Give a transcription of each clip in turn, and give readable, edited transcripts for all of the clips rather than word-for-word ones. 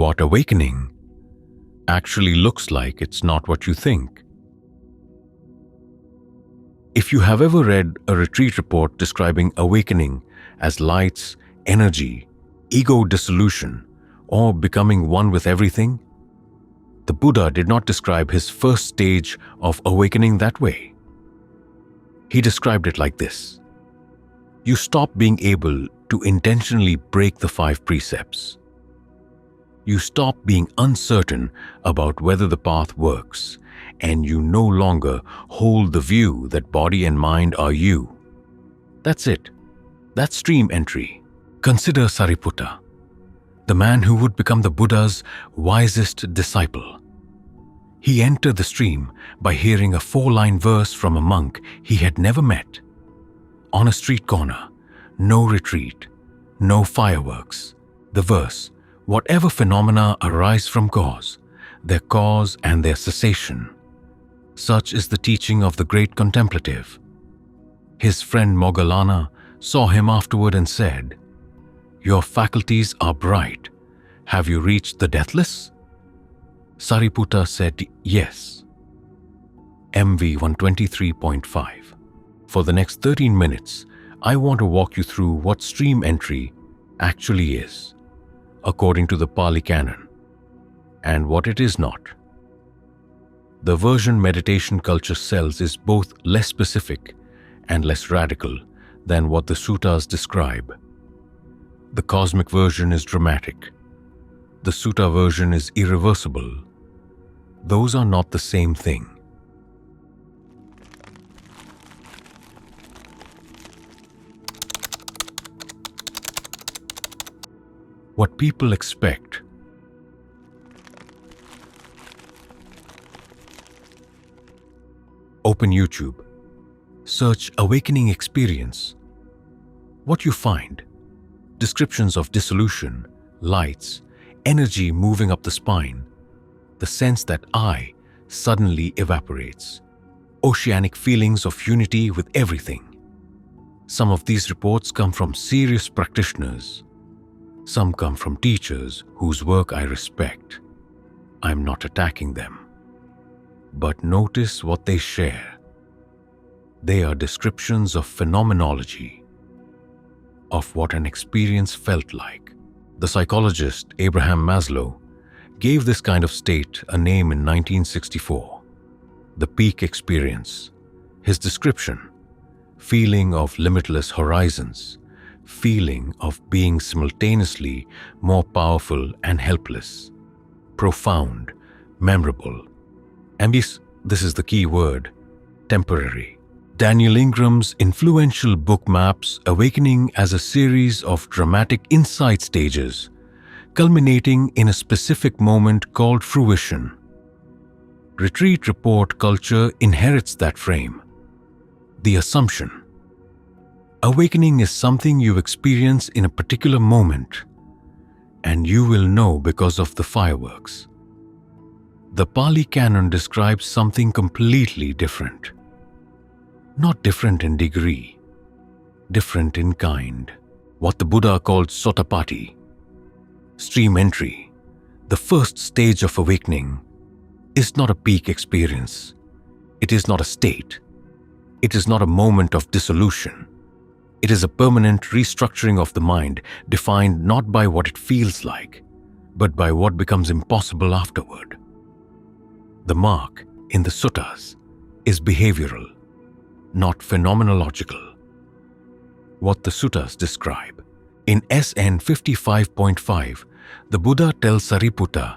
what awakening actually looks like. It's not what you think. If you have ever read a retreat report describing awakening as lights, energy, ego dissolution, or becoming one with everything, the Buddha did not describe his first stage of awakening that way. He described it like this: you stop being able to intentionally break the 5 precepts. You stop being uncertain about whether the path works, and you no longer hold the view that body and mind are you. That's it. That's stream entry. Consider Sāriputta, the man who would become the Buddha's wisest disciple. He entered the stream by hearing a 4-line verse from a monk he had never met. On a street corner, no retreat, no fireworks. The verse, whatever phenomena arise from cause, their cause and their cessation. Such is the teaching of the great contemplative. His friend Moggallana saw him afterward and said, "Your faculties are bright. Have you reached the deathless?" Sāriputta said, "Yes." MV 123.5. For the next 13 minutes, I want to walk you through what stream entry actually is, according to the Pali Canon, and what it is not. The version meditation culture sells is both less specific and less radical than what the suttas describe. The cosmic version is dramatic. The sutta version is irreversible. Those are not the same thing. What people expect. Open YouTube. Search awakening experience. What you find: descriptions of dissolution, lights, energy moving up the spine, the sense that I suddenly evaporates, oceanic feelings of unity with everything. Some of these reports come from serious practitioners. Some come from teachers whose work I respect. I'm not attacking them. But notice what they share. They are descriptions of phenomenology, of what an experience felt like. The psychologist Abraham Maslow gave this kind of state a name in 1964. The peak experience. His description: feeling of limitless horizons, feeling of being simultaneously more powerful and helpless, profound, memorable. And this is the key word: temporary. Daniel Ingram's influential book maps awakening as a series of dramatic insight stages, culminating in a specific moment called fruition. Retreat report culture inherits that frame. The assumption: awakening is something you experience in a particular moment, and you will know because of the fireworks. The Pali Canon describes something completely different. Not different in degree, different in kind. What the Buddha called sotāpatti, stream entry, the first stage of awakening, is not a peak experience. It is not a state. It is not a moment of dissolution. It is a permanent restructuring of the mind, defined not by what it feels like, but by what becomes impossible afterward. The mark in the suttas is behavioral, not phenomenological. What the suttas describe. In SN 55.5, the Buddha tells Sāriputta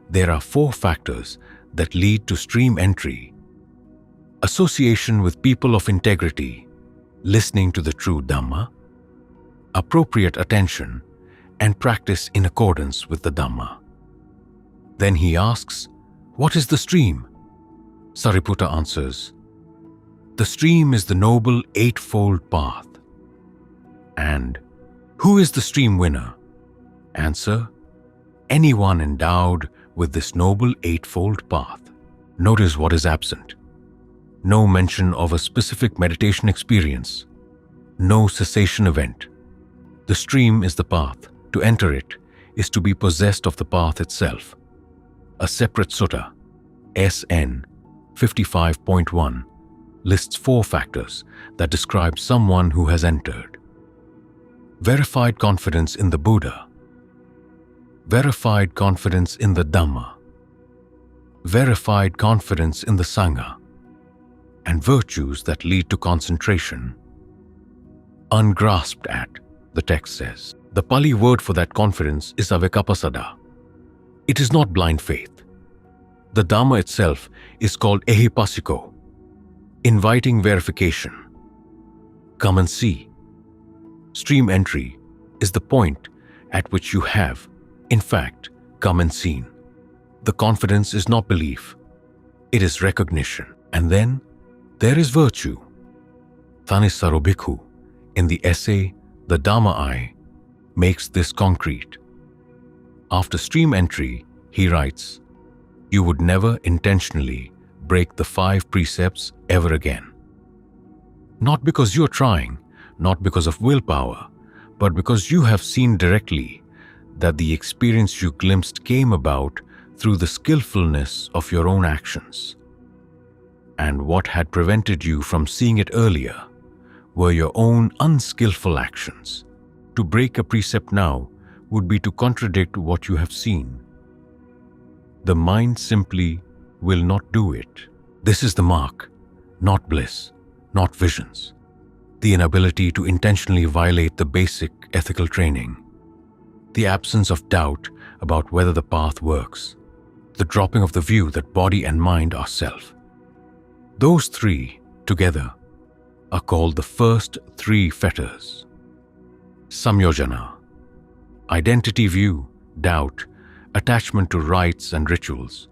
there are 4 factors that lead to stream entry: association with people of integrity, listening to the true Dhamma, appropriate attention, and practice in accordance with the Dhamma. Then he asks, "What is the stream?" Sāriputta answers, "The stream is the noble eightfold path." And, "Who is the stream winner?" Answer, "Anyone endowed with this noble eightfold path." Notice what is absent. No mention of a specific meditation experience. No cessation event. The stream is the path. To enter it, is to be possessed of the path itself. A separate sutta, SN 55.1, lists 4 factors that describe someone who has entered. Verified confidence in the Buddha, verified confidence in the Dhamma, verified confidence in the Sangha, and virtues that lead to concentration. Ungrasped at, the text says. The Pali word for that confidence is avikappasada. It is not blind faith. The Dhamma itself is called ehipassiko, inviting verification. Come and see. Stream entry is the point at which you have, in fact, come and seen. The confidence is not belief, it is recognition. And then there is virtue. Thanissaro Bhikkhu, in the essay The Dhamma Eye, makes this concrete. After stream entry, he writes, "You would never intentionally break the 5 precepts ever again. Not because you're trying, not because of willpower, but because you have seen directly that the experience you glimpsed came about through the skillfulness of your own actions. And what had prevented you from seeing it earlier were your own unskillful actions. To break a precept now would be to contradict what you have seen. The mind simply will not do it. This is the mark, not bliss, not visions. The inability to intentionally violate the basic ethical training. The absence of doubt about whether the path works. The dropping of the view that body and mind are self. Those 3 together are called the first 3 fetters. Samyojana, identity view, doubt, attachment to rites and rituals.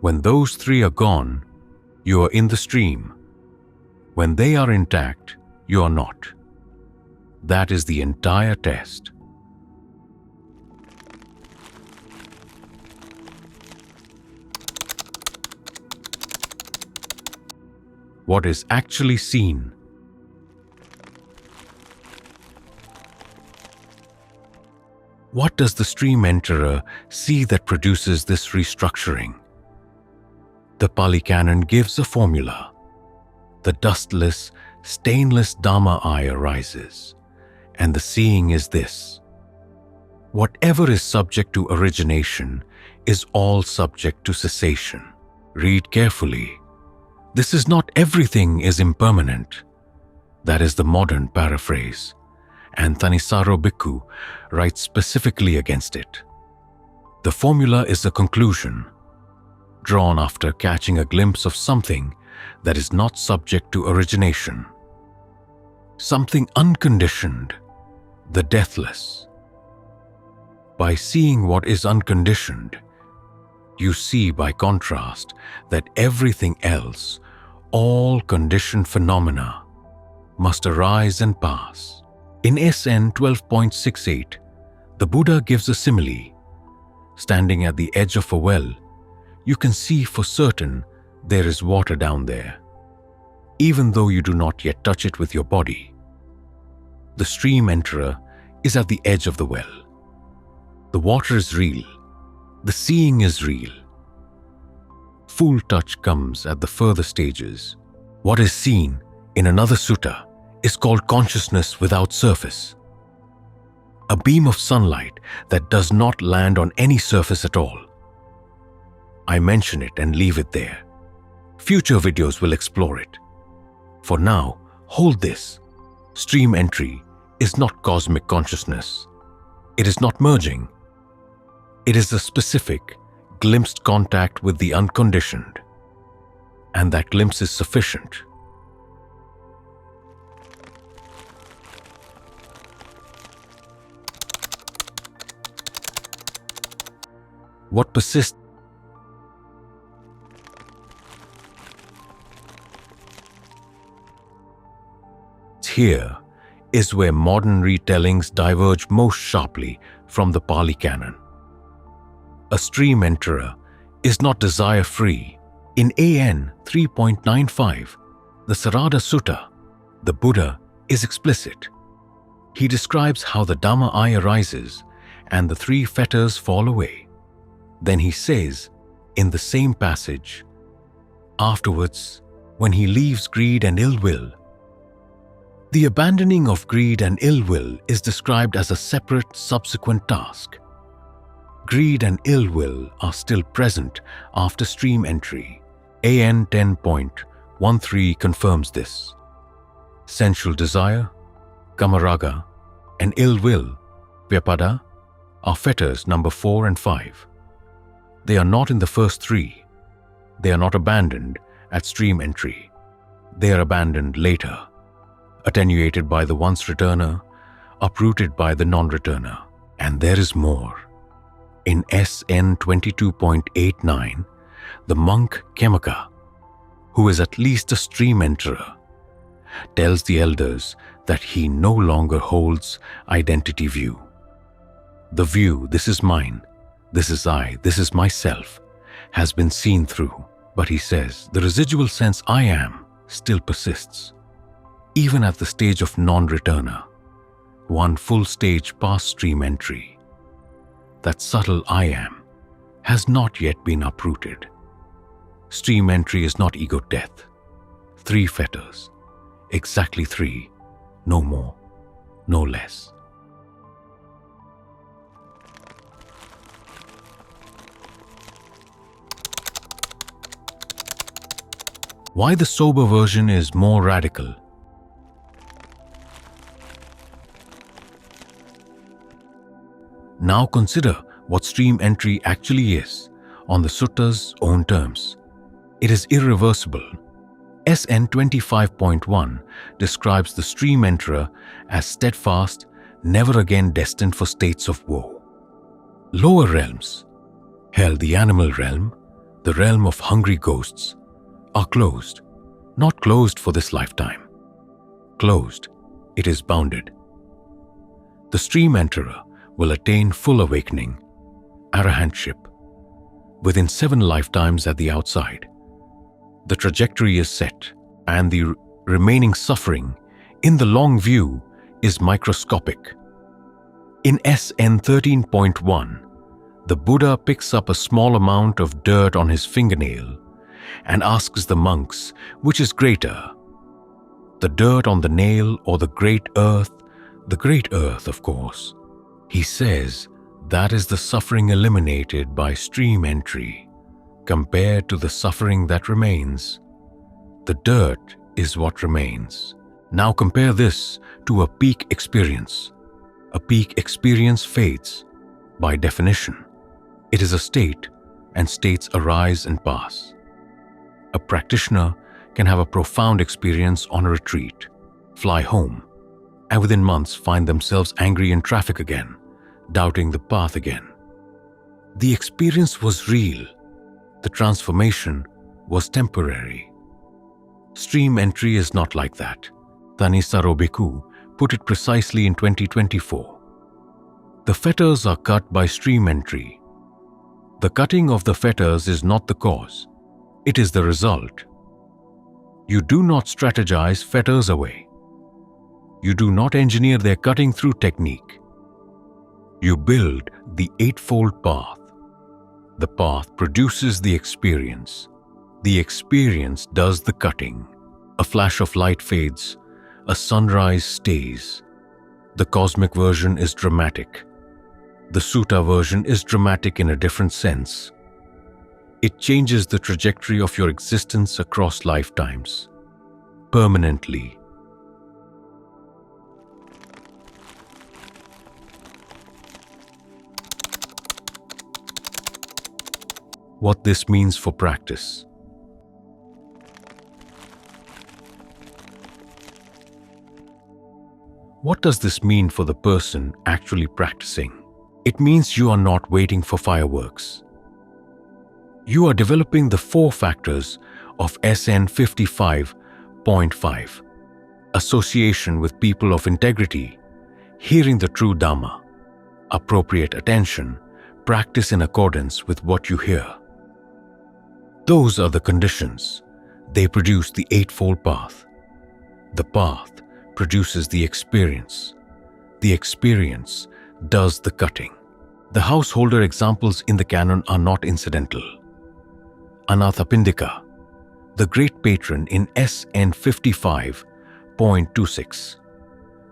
When those 3 are gone, you are in the stream. When they are intact, you are not. That is the entire test. What is actually seen? What does the stream enterer see that produces this restructuring? The Pali Canon gives a formula. The dustless, stainless Dhamma Eye arises, and the seeing is this: whatever is subject to origination is all subject to cessation. Read carefully. This is not everything is impermanent. That is the modern paraphrase, and Thanissaro Bhikkhu writes specifically against it. The formula is a conclusion, drawn after catching a glimpse of something that is not subject to origination. Something unconditioned, the deathless. By seeing what is unconditioned, you see by contrast that everything else, all conditioned phenomena, must arise and pass. In SN 12.68, the Buddha gives a simile. Standing at the edge of a well, you can see for certain there is water down there, even though you do not yet touch it with your body. The stream enterer is at the edge of the well. The water is real. The seeing is real. Full touch comes at the further stages. What is seen in another sutta is called consciousness without surface. A beam of sunlight that does not land on any surface at all. I mention it and leave it there. Future videos will explore it. For now, hold this. Stream entry is not cosmic consciousness. It is not merging. It is a specific, glimpsed contact with the unconditioned. And that glimpse is sufficient. What persists here is where modern retellings diverge most sharply from the Pali Canon. A stream enterer is not desire-free. In AN 3.95, the Sarada Sutta, the Buddha is explicit. He describes how the Dhamma Eye arises and the 3 fetters fall away. Then he says, in the same passage, afterwards, when he leaves greed and ill will. The abandoning of greed and ill will is described as a separate, subsequent task. Greed and ill will are still present after stream entry. AN 10.13 confirms this. Sensual desire, kamaraga, and ill will, vyapada, are fetters number 4 and 5. They are not in the first 3. They are not abandoned at stream entry. They are abandoned later, attenuated by the once returner, uprooted by the non-returner. And there is more. In SN 22.89, the monk Khemaka, who is at least a stream enterer, tells the elders that he no longer holds identity view. The view, this is mine, this is I, this is myself, has been seen through. But he says the residual sense I am still persists. Even at the stage of non-returner, one full stage past stream entry, that subtle I am has not yet been uprooted. Stream entry is not ego death. 3 fetters, exactly 3, no more, no less. Why the sober version is more radical? Now consider what stream entry actually is on the sutta's own terms. It is irreversible. SN 25.1 describes the stream enterer as steadfast, never again destined for states of woe. Lower realms, hell, the animal realm, the realm of hungry ghosts, are closed, not closed for this lifetime. Closed, it is bounded. The stream enterer will attain full awakening, arahantship, within 7 lifetimes at the outside. The trajectory is set, and the remaining suffering, in the long view, is microscopic. In SN 13.1, the Buddha picks up a small amount of dirt on his fingernail and asks the monks, which is greater, the dirt on the nail or the great earth? The great earth, of course. He says that is the suffering eliminated by stream entry compared to the suffering that remains. The dirt is what remains. Now compare this to a peak experience. A peak experience fades. By definition, it is a state, and states arise and pass. A practitioner can have a profound experience on a retreat, fly home, and within months find themselves angry in traffic again, doubting the path again. The experience was real. The transformation was temporary. Stream entry is not like that. Thanissaro Bhikkhu put it precisely in 2024. The fetters are cut by stream entry. The cutting of the fetters is not the cause. It is the result. You do not strategize fetters away. You do not engineer their cutting through technique. You build the eightfold path. The path produces the experience. The experience does the cutting. A flash of light fades. A sunrise stays. The cosmic version is dramatic. The sutta version is dramatic in a different sense. It changes the trajectory of your existence across lifetimes, permanently. What this means for practice. What does this mean for the person actually practicing? It means you are not waiting for fireworks. You are developing the 4 factors of SN 55.5. Association with people of integrity, hearing the true Dhamma, appropriate attention, practice in accordance with what you hear. Those are the conditions. They produce the eightfold path. The path produces the experience. The experience does the cutting. The householder examples in the canon are not incidental. Anathapindika, the great patron in SN 55.26,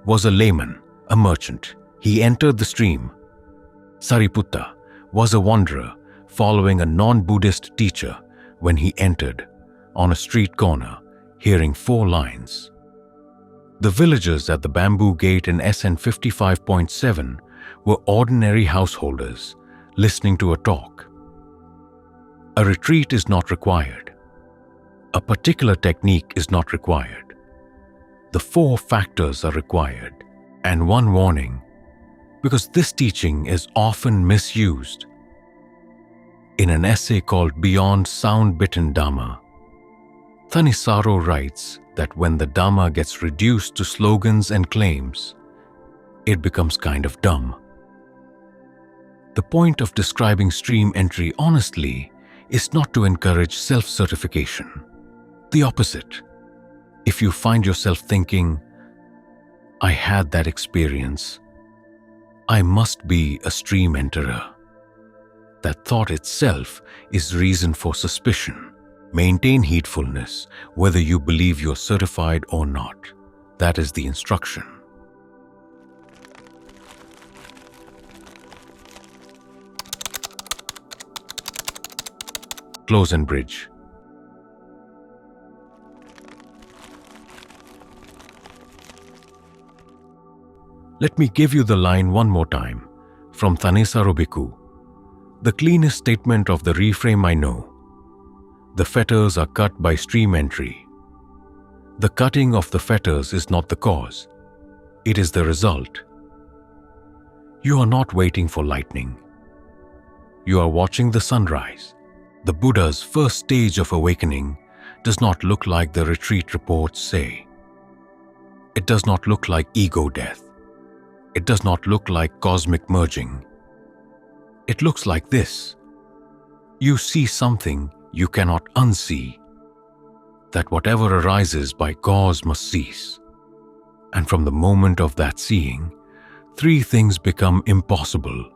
was a layman, a merchant. He entered the stream. Sāriputta was a wanderer following a non-Buddhist teacher when he entered on a street corner, hearing 4 lines. The villagers at the bamboo gate in SN 55.7 were ordinary householders listening to a talk. A retreat is not required. A particular technique is not required. The 4 factors are required, and one warning, because this teaching is often misused. In an essay called Beyond Sound-Bitten Dhamma, Thanissaro writes that when the Dhamma gets reduced to slogans and claims, it becomes kind of dumb. The point of describing stream entry honestly is not to encourage self-certification. The opposite. If you find yourself thinking, "I had that experience, I must be a stream enterer," that thought itself is reason for suspicion. Maintain heedfulness, whether you believe you're certified or not. That is the instruction. Close and bridge. Let me give you the line one more time from Thanissaro Bhikkhu. The cleanest statement of the reframe I know. The fetters are cut by stream entry. The cutting of the fetters is not the cause. It is the result. You are not waiting for lightning. You are watching the sunrise. The Buddha's first stage of awakening does not look like the retreat reports say. It does not look like ego death. It does not look like cosmic merging. It looks like this. You see something you cannot unsee, that whatever arises by cause must cease. And from the moment of that seeing, 3 things become impossible: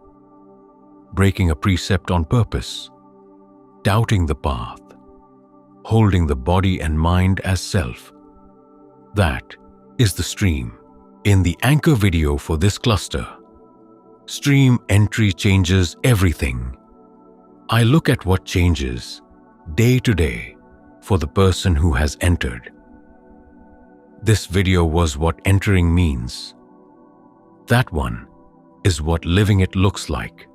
breaking a precept on purpose, doubting the path, holding the body and mind as self. That is the stream. In the anchor video for this cluster, stream entry changes everything. I look at what changes day to day for the person who has entered. This video was what entering means. That one is what living it looks like.